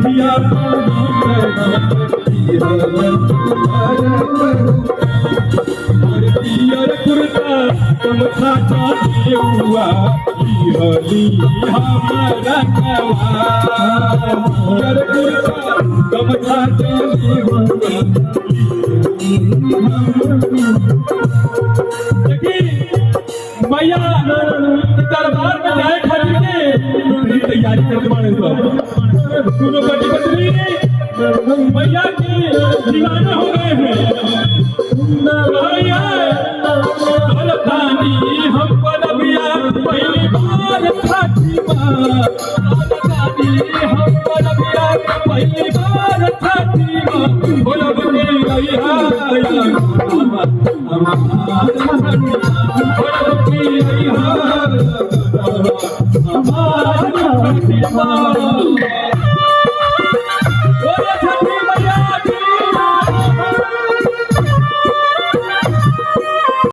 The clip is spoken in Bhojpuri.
बिहिया पियर कुर्ता कमथा चाहे हुआ हली हमारा कवा पियर कुर्ता कमथा चाहे हुआ मैया दरबार में जाए खातिर के तैयारी करते बाड़े सब सुनो बड़ी बदली मैया की दीवाना हो गए हैं मैया अलतानी हम पर बिया पहली बार खाती बा अलतानी